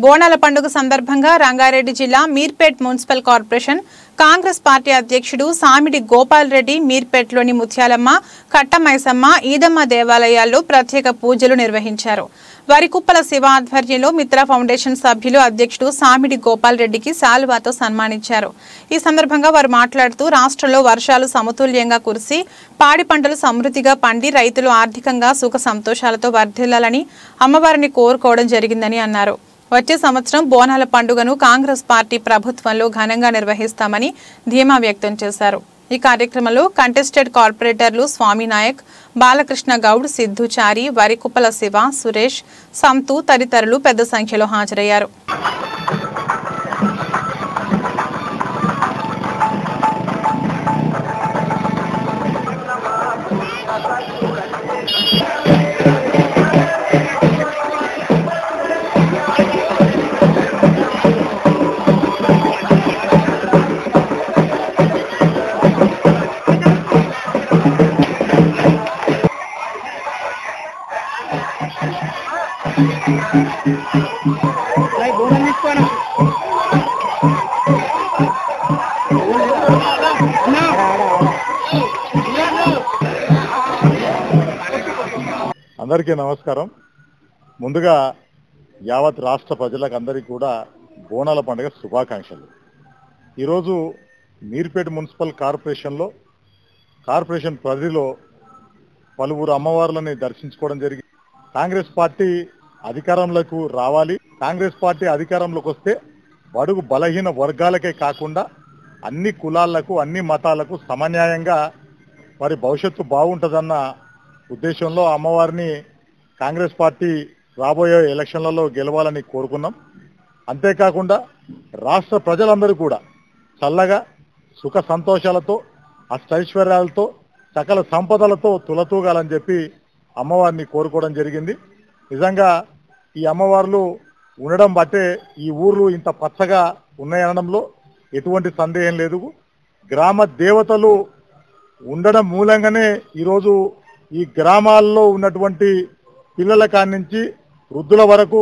బోనాల పండుగ సందర్భంగా రంగారెడ్డి జిల్లా Meerpet municipal corporation Congress party అధ్యక్షుడు సామిడి గోపాల్ రెడ్డి మీర్పేట్లోని ముత్యాలమ్మ, కట్టమైసమ్మ, ఈదమ్మ దేవాలయాల్లో ప్రత్యేక పూజలు నిర్వహించారు. వరికుప్పల శివ ఆధ్వర్యంలో మిత్ర ఫౌండేషన్ సభ్యులు అధ్యక్షుడు సామిడి గోపాల్ రెడ్డికి శాలువాతో సన్మానించారు. ఈ సందర్భంగా వారు మాట్లాడుతూ రాష్ట్రంలో వర్షాలు సమతుల్యంగా కురిసి పాడి పంటలు సమృద్ధిగా పండి రైతులు ఆర్థికంగా సుఖ సంతోషాలతో వర్ధిల్లాలని అమ్మవారిని కోరుకోవడం జరిగిందని అన్నారు. వచ్చే సంవత్సరం బోనాల పండుగను కాంగ్రెస్ పార్టీ ప్రభుత్వంలో ఘనంగా నిర్వహిస్తామని ధీమా వ్యక్తం చేశారు. ఈ కార్యక్రమంలో కంటెస్టెడ్ కార్పొరేటర్లు స్వామి నాయక్, బాలకృష్ణ గౌడ్, సిద్ధుచారి, వరికుప్పల శివ, సురేష్, సంతు తదితరులు పెద్ద సంఖ్యలో హాజరయ్యారు. అందరికీ నమస్కారం. ముందుగా యావత్ రాష్ట్ర ప్రజలకు అందరికీ కూడా బోనాల పండుగ శుభాకాంక్షలు. ఈరోజు మీర్పేట్ మున్సిపల్ కార్పొరేషన్ పరిధిలో పలువురు అమ్మవార్లని దర్శించుకోవడం జరిగింది. కాంగ్రెస్ పార్టీ అధికారంలోకి రావాలి. కాంగ్రెస్ పార్టీ అధికారంలోకి వస్తే బడుగు బలహీన వర్గాలకే కాకుండా అన్ని కులాలకు, అన్ని మతాలకు సమన్యాయంగా వారి భవిష్యత్తు బాగుంటుందన్న ఉద్దేశంలో అమ్మవారిని కాంగ్రెస్ పార్టీ రాబోయే ఎలక్షన్లలో గెలవాలని కోరుకున్నాం. అంతేకాకుండా రాష్ట్ర ప్రజలందరూ కూడా చల్లగా సుఖ సంతోషాలతో, అష్టైశ్వర్యాలతో, సకల సంపదలతో తులతూగాలని చెప్పి అమ్మవారిని కోరుకోవడం జరిగింది. నిజంగా ఈ అమ్మవార్లు ఉండడం బట్టే ఈ ఊర్లు ఇంత పచ్చగా ఉన్నాయనడంలో ఎటువంటి సందేహం లేదు. గ్రామ దేవతలు ఉండడం మూలంగానే ఈరోజు ఈ గ్రామాల్లో ఉన్నటువంటి పిల్లల కాడి నుంచి వృద్ధుల వరకు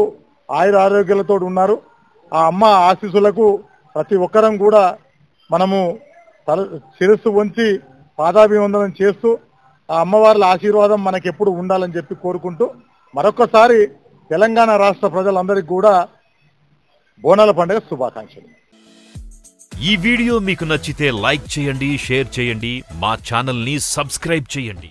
ఆయుర ఆరోగ్యాలతో ఉన్నారు. ఆ అమ్మ ఆశీస్సులకు ప్రతి ఒక్కరం కూడా మనము శిరస్సు వంచి పాదాభివందనం చేస్తూ ఆ అమ్మవార్ల ఆశీర్వాదం మనకెప్పుడు ఉండాలని చెప్పి కోరుకుంటూ మరొకసారి తెలంగాణ రాష్ట్ర ప్రజలందరికీ కూడా బోనాల పండుగ శుభాకాంక్షలు. ఈ వీడియో మీకు నచ్చితే లైక్ చేయండి, షేర్ చేయండి, మా ఛానల్ ని సబ్స్క్రైబ్ చేయండి.